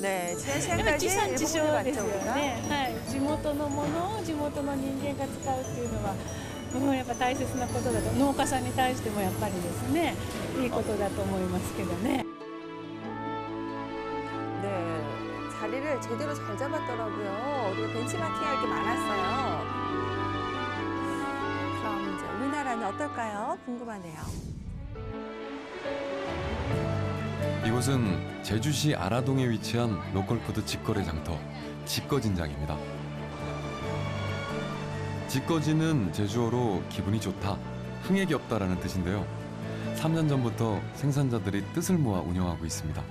네, 지난 やっぱり 시간까지 地産地消 일본을 です 봤죠, よ 우리가. ね。はい。地元のものを地元の人間が使うっていうのは、やっぱ大切なことだと、農家さんに対してもやっぱりですね、いいことだと思いますけどね。 네, 자리를 제대로 잘 잡았더라고요. 우리가 벤치마킹할 게 많았어요. 그럼 이제 우리나라는 어떨까요? 궁금하네요. 이곳은 제주시 아라동에 위치한 로컬푸드 직거래 장터 직거진장입니다. 직거진은 제주어로 기분이 좋다, 흥액이 없다라는 뜻인데요. 3년 전부터 생산자들이 뜻을 모아 운영하고 있습니다.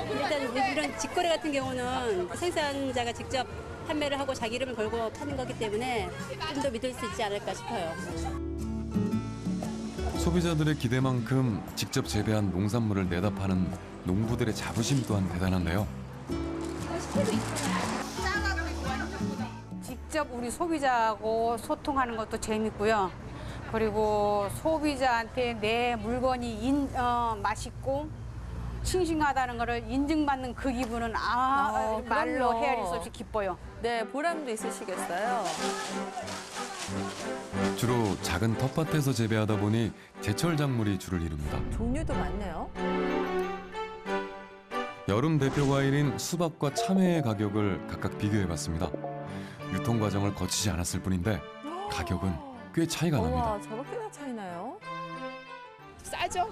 일단 이런 직거래 같은 경우는 생산자가 직접 판매를 하고 자기 이름을 걸고 파는 거기 때문에 좀 더 믿을 수 있지 않을까 싶어요. 소비자들의 기대만큼 직접 재배한 농산물을 내다 파는 농부들의 자부심 또한 대단한데요. 직접 우리 소비자하고 소통하는 것도 재밌고요. 그리고 소비자한테 내 물건이 맛있고 싱싱하다는 것을 인증받는 그 기분은 말로 그럼요. 헤아릴 수 없이 기뻐요. 네, 보람도 있으시겠어요. 주로 작은 텃밭에서 재배하다 보니 제철 작물이 주를 이룹니다. 종류도 많네요. 여름 대표 과일인 수박과 참외의 가격을 각각 비교해봤습니다. 유통 과정을 거치지 않았을 뿐인데 가격은 꽤 차이가 납니다. 와, 저렇게나 차이나요? 싸죠?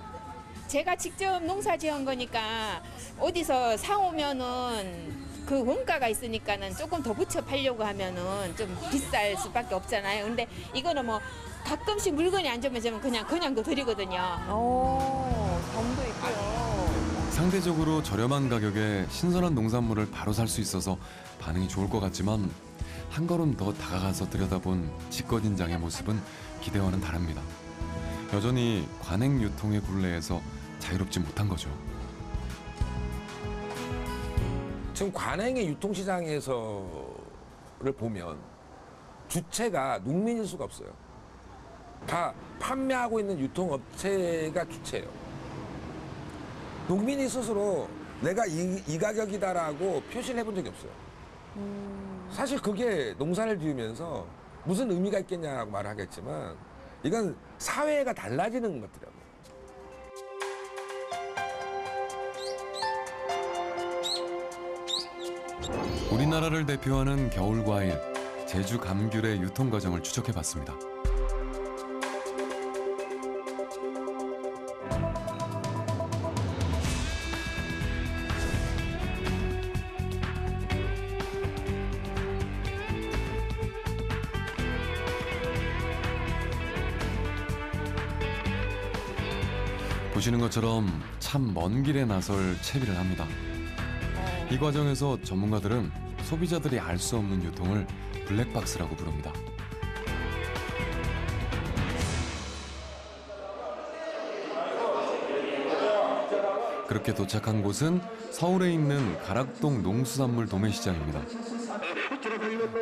제가 직접 농사 지은 거니까 어디서 사오면은 그 원가가 있으니까는 조금 더 붙여 팔려고 하면은 좀 비쌀 수밖에 없잖아요. 근데 이거는 뭐 가끔씩 물건이 안 좋으면 그냥도 드리거든요. 점도 있고요. 상대적으로 저렴한 가격에 신선한 농산물을 바로 살 수 있어서 반응이 좋을 것 같지만 한 걸음 더 다가가서 들여다본 직거진장의 모습은 기대와는 다릅니다. 여전히 관행 유통의 굴레에서 자유롭지 못한 거죠. 지금 관행의 유통시장에서를 보면 주체가 농민일 수가 없어요. 다 판매하고 있는 유통업체가 주체예요. 농민이 스스로 내가 이 가격이다라고 표시를 해본 적이 없어요. 사실 그게 농사를 지으면서 무슨 의미가 있겠냐고 말을 하겠지만 이건 사회가 달라지는 것들이라고. 우리나라를 대표하는 겨울 과일, 제주 감귤의 유통 과정을 추적해봤습니다. 보시는 것처럼 참 먼 길에 나설 채비를 합니다. 이 과정에서 전문가들은 소비자들이 알 수 없는 유통을 블랙박스라고 부릅니다. 그렇게 도착한 곳은 서울에 있는 가락동 농수산물 도매시장입니다.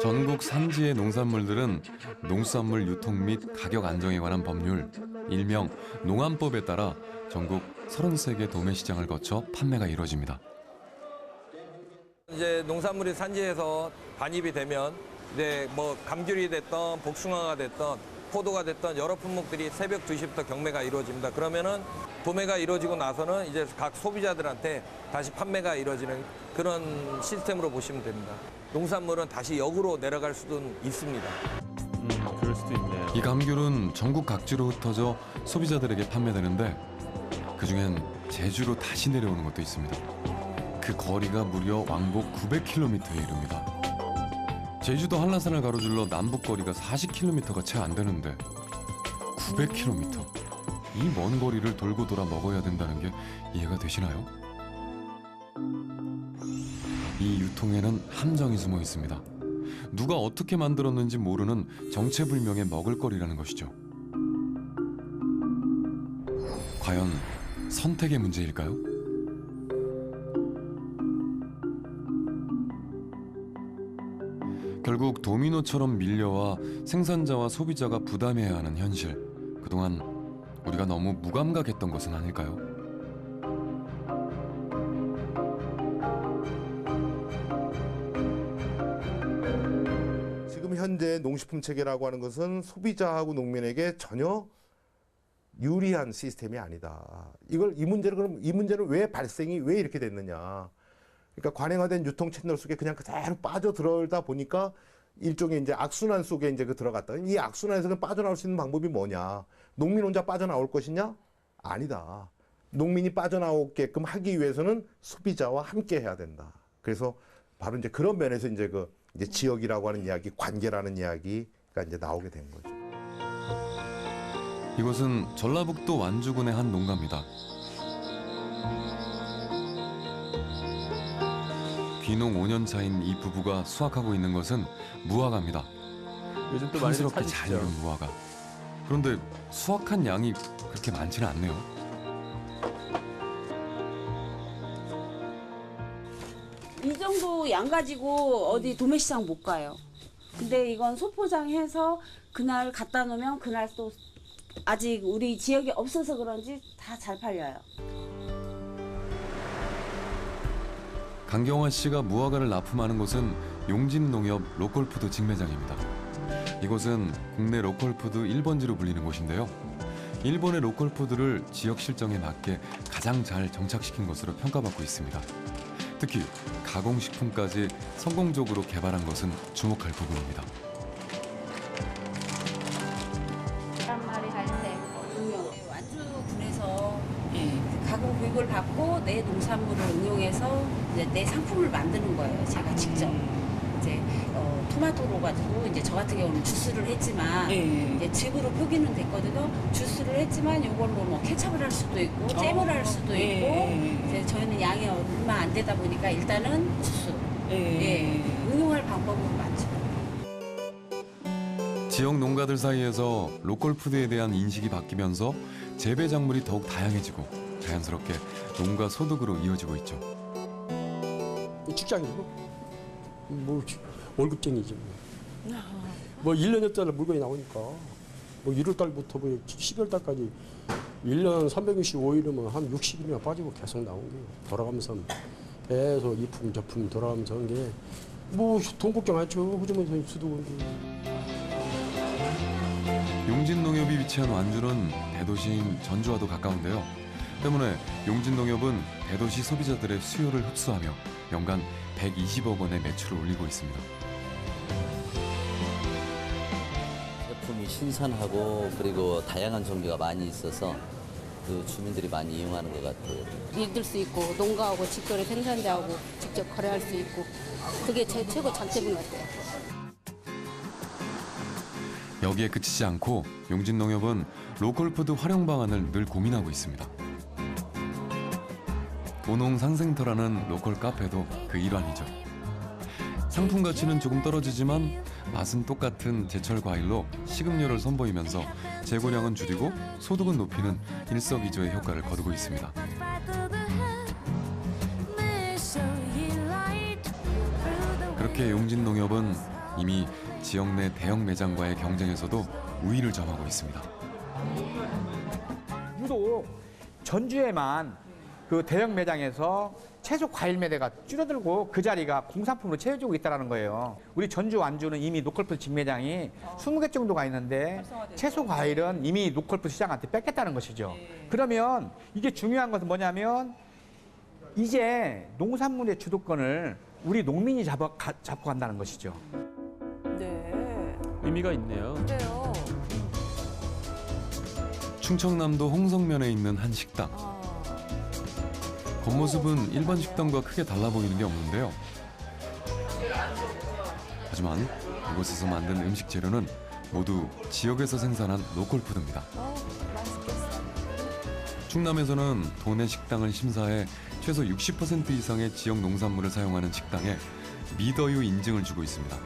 전국 산지의 농산물들은 농수산물 유통 및 가격 안정에 관한 법률, 일명 농안법에 따라 전국 33개 도매시장을 거쳐 판매가 이루어집니다. 이제 농산물이 산지에서 반입이 되면 이제 뭐 감귤이 됐던 복숭아가 됐던 포도가 됐던 여러 품목들이 새벽 2시부터 경매가 이루어집니다. 그러면은 도매가 이루어지고 나서는 이제 각 소비자들한테 다시 판매가 이루어지는 그런 시스템으로 보시면 됩니다. 농산물은 다시 역으로 내려갈 수도 있습니다. 그럴 수도 있네요. 이 감귤은 전국 각지로 흩어져 소비자들에게 판매되는데 그중엔 제주로 다시 내려오는 것도 있습니다. 그 거리가 무려 왕복 900km에 이릅니다. 제주도 한라산을 가로질러 남북 거리가 40km가 채 안 되는데 900km. 이 먼 거리를 돌고 돌아 먹어야 된다는 게 이해가 되시나요? 이 유통에는 함정이 숨어 있습니다. 누가 어떻게 만들었는지 모르는 정체불명의 먹을거리라는 것이죠. 과연 선택의 문제일까요? 결국 도미노처럼 밀려와 생산자와 소비자가 부담해야 하는 현실. 그동안 우리가 너무 무감각했던 것은 아닐까요? 현재 농식품 체계라고 하는 것은 소비자하고 농민에게 전혀 유리한 시스템이 아니다. 이 문제는 왜 발생이 왜 이렇게 됐느냐. 그러니까 관행화된 유통 채널 속에 그냥 그대로 빠져들어다 보니까 일종의 이제 악순환 속에 이제 들어갔다. 이 악순환에서 빠져나올 수 있는 방법이 뭐냐? 농민 혼자 빠져나올 것이냐? 아니다. 농민이 빠져나오게끔 하기 위해서는 소비자와 함께 해야 된다. 그래서 바로 이제 그런 면에서 이제 이제 지역이라고 하는 이야기, 관계라는 이야기가 이제 나오게 된 거죠. 이곳은 전라북도 완주군의 한 농가입니다. 귀농 5년 차인 이 부부가 수확하고 있는 것은 무화과입니다. 요즘 또 많이들 탐스럽게 잘 찾으시죠. 익은 무화과. 그런데 수확한 양이 그렇게 많지는 않네요. 이 정도 양 가지고 어디 도매시장 못 가요. 근데 이건 소포장해서 그날 갖다 놓으면 그날 또 아직 우리 지역에 없어서 그런지 다 잘 팔려요. 강경화 씨가 무화과를 납품하는 곳은 용진농협 로컬푸드 직매장입니다. 이곳은 국내 로컬푸드 1번지로 불리는 곳인데요. 일본의 로컬푸드를 지역 실정에 맞게 가장 잘 정착시킨 것으로 평가받고 있습니다. 특히 가공식품까지 성공적으로 개발한 것은 주목할 부분입니다. 계란말이 할 때 완주군에서 가공 교육을 받고 내 농산물을 응용해서 이제 내 상품을 만드는 거예요. 제가 직접 이제 토마토로 가지고 이제 저 같은 경우는 주스를 했지만 이제 즙으로 표기는 됐거든요. 주스를 했지만 이걸로 뭐 케첩을 할 수도 있고 잼을 할 수도 있고 이제 저희는 양이 얼마 안 되다 보니까 일단은 주스 응용할 방법은 많죠. 지역 농가들 사이에서 로컬푸드에 대한 인식이 바뀌면서 재배 작물이 더욱 다양해지고 자연스럽게 농가 소득으로 이어지고 있죠. 직장이고 뭐 월급쟁이지 뭐 1년여짜리 물건이 나오니까 뭐 1월달부터 뭐 12월달까지 1년 365일이면 한 60일이나 빠지고 계속 나온 게 돌아가면서 계속 이품 저품 돌아가면서 한 게 뭐 돈 걱정 안 했죠. 호주머니 수도 용진농협이 위치한 완주는 대도시인 전주와도 가까운데요. 때문에 용진농협은 대도시 소비자들의 수요를 흡수하며 연간 120억 원의 매출을 올리고 있습니다. 제품이 신선하고 그리고 다양한 종류가 많이 있어서 그 주민들이 많이 이용하는 것 같아요. 믿을 수 있고 농가하고 직거래 생산자하고 직접 거래할 수 있고 그게 제 최고 장점인 것 같아요. 여기에 그치지 않고 용진농협은 로컬푸드 활용 방안을 늘 고민하고 있습니다. 오농 상생터라는 로컬 카페도 그 일환이죠. 상품 가치는 조금 떨어지지만 맛은 똑같은 제철 과일로 식음료를 선보이면서 재고량은 줄이고 소득은 높이는 일석이조의 효과를 거두고 있습니다. 그렇게 용진농협은 이미 지역 내 대형 매장과의 경쟁에서도 우위를 점하고 있습니다. 유독 전주에만 그 대형 매장에서 채소 과일 매대가 줄어들고 그 자리가 공산품으로 채워지고 있다는 거예요. 우리 전주 완주는 이미 로컬푸드 직매장이 20개 정도가 있는데 채소 과일은 이미 로컬푸드 시장한테 뺏겠다는 것이죠. 그러면 이게 중요한 것은 뭐냐면 이제 농산물의 주도권을 우리 농민이 잡고 간다는 것이죠. 네. 의미가 있네요. 그래요. 충청남도 홍성면에 있는 한 식당. 겉모습은 일반 식당과 크게 달라 보이는 게 없는데요. 하지만 이곳에서 만든 음식 재료는 모두 지역에서 생산한 로컬푸드입니다. 맛있겠어. 충남에서는 도내 식당을 심사해 최소 60% 이상의 지역 농산물을 사용하는 식당에 미더유 인증을 주고 있습니다.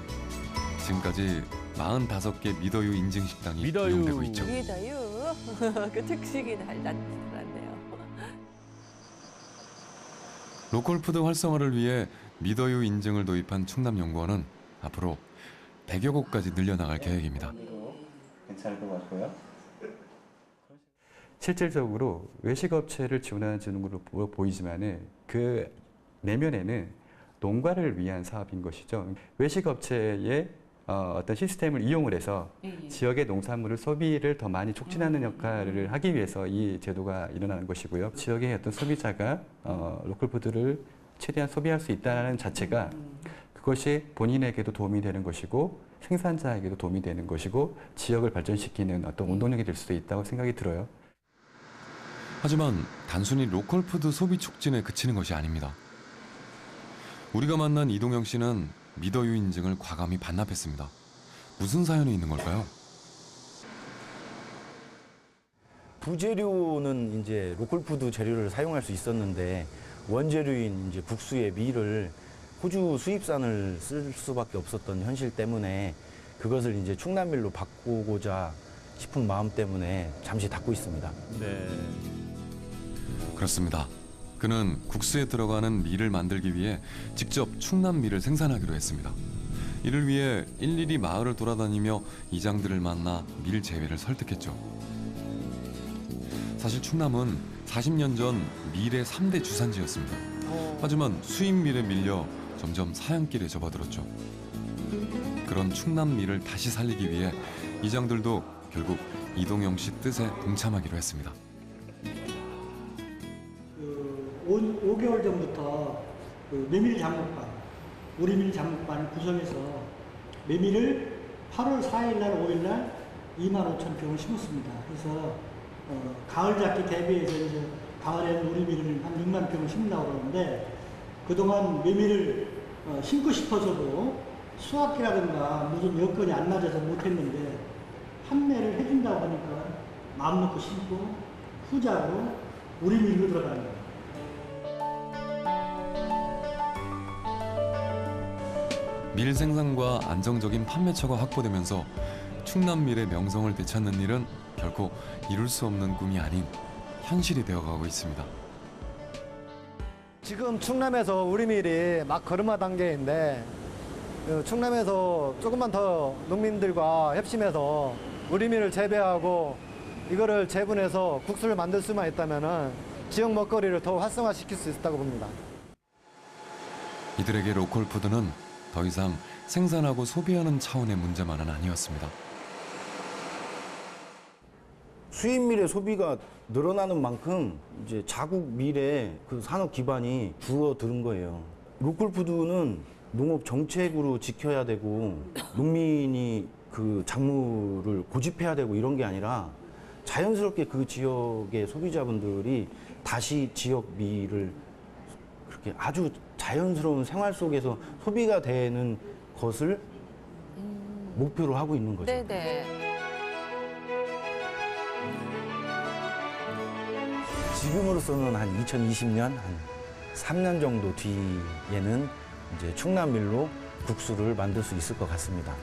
지금까지 45개 미더유 인증 식당이 미더유. 운영되고 있죠. 미더유. 그 특식이 달랐네요. 로컬푸드 활성화를 위해 미더유 인증을 도입한 충남연구원은 앞으로 100여 곳까지 늘려나갈 계획입니다. 괜찮을 것 같고요. 실질적으로 외식업체를 지원하는 걸로 보이지만은 그 내면에는 농가를 위한 사업인 것이죠. 외식업체의 어떤 시스템을 이용을 해서 지역의 농산물을 소비를 더 많이 촉진하는 역할을 하기 위해서 이 제도가 일어나는 것이고요. 지역의 어떤 소비자가 로컬푸드를 최대한 소비할 수 있다는 자체가 그것이 본인에게도 도움이 되는 것이고 생산자에게도 도움이 되는 것이고 지역을 발전시키는 어떤 운동력이 될 수도 있다고 생각이 들어요. 하지만 단순히 로컬푸드 소비 촉진에 그치는 것이 아닙니다. 우리가 만난 이동영 씨는 미더유 인증을 과감히 반납했습니다. 무슨 사연이 있는 걸까요? 부재료는 이제 로컬푸드 재료를 사용할 수 있었는데 원재료인 이제 국수의 밀을 호주 수입산을 쓸 수밖에 없었던 현실 때문에 그것을 이제 충남밀로 바꾸고자 싶은 마음 때문에 잠시 닫고 있습니다. 네. 그렇습니다. 그는 국수에 들어가는 밀을 만들기 위해 직접 충남 밀을 생산하기로 했습니다. 이를 위해 일일이 마을을 돌아다니며 이장들을 만나 밀 재배를 설득했죠. 사실 충남은 40년 전 밀의 3대 주산지였습니다. 하지만 수입 밀에 밀려 점점 사양길에 접어들었죠. 그런 충남 밀을 다시 살리기 위해 이장들도 결국 이동영 씨 뜻에 동참하기로 했습니다. 5개월 전부터 그 메밀 작목반, 우리밀 작목반을 구성해서 메밀을 8월 4일 날, 5일 날 25,000평을 심었습니다. 그래서 가을 잡기 대비해서 이제 가을에는 우리밀을 한 6만 평을 심는다고 그러는데 그동안 메밀을 심고 싶어서도 수확이라든가 무슨 여건이 안 맞아서 못했는데 판매를 해준다고 하니까 마음 놓고 심고 후자로 우리밀로 들어가는 거예요. 밀 생산과 안정적인 판매처가 확보되면서 충남밀의 명성을 되찾는 일은 결코 이룰 수 없는 꿈이 아닌 현실이 되어가고 있습니다. 지금 충남에서 우리밀이 막 걸음마 단계인데 충남에서 조금만 더 농민들과 협심해서 우리밀을 재배하고 이거를 재분해서 국수를 만들 수만 있다면 지역 먹거리를 더 활성화시킬 수 있다고 봅니다. 이들에게 로컬푸드는 더 이상 생산하고 소비하는 차원의 문제만은 아니었습니다. 수입밀의 소비가 늘어나는 만큼 이제 자국 밀의 그 산업 기반이 줄어드는 거예요. 로컬푸드는 농업 정책으로 지켜야 되고 농민이 그 작물을 고집해야 되고 이런 게 아니라 자연스럽게 그 지역의 소비자분들이 다시 지역 밀을 그렇게 아주 자연스러운 생활 속에서 소비가 되는 것을 목표로 하고 있는 거죠. 네네. 지금으로서는 한 2020년, 한 3년 정도 뒤에는 이제 충남밀로 국수를 만들 수 있을 것 같습니다.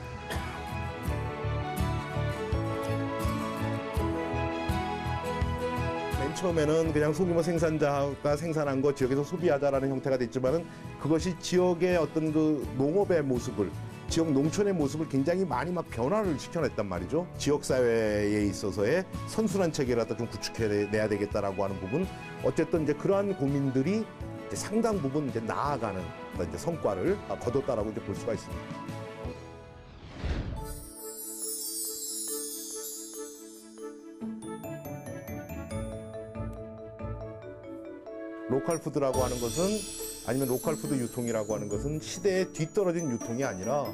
맨 처음에는 그냥 소규모 생산자가 생산한 거 지역에서 소비하자라는 형태가 됐지만은 그것이 지역의 어떤 그 농업의 모습을 지역 농촌의 모습을 굉장히 많이 막 변화를 시켜냈단 말이죠. 지역 사회에 있어서의 선순환 체계라도 좀 구축해내야 되겠다라고 하는 부분. 어쨌든 이제 그러한 고민들이 이제 상당 부분 이제 나아가는 이제 성과를 거뒀다라고 이제 볼 수가 있습니다. 로컬푸드라고 하는 것은 아니면 로컬푸드 유통이라고 하는 것은 시대에 뒤떨어진 유통이 아니라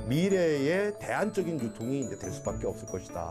미래의 대안적인 유통이 이제 될 수밖에 없을 것이다.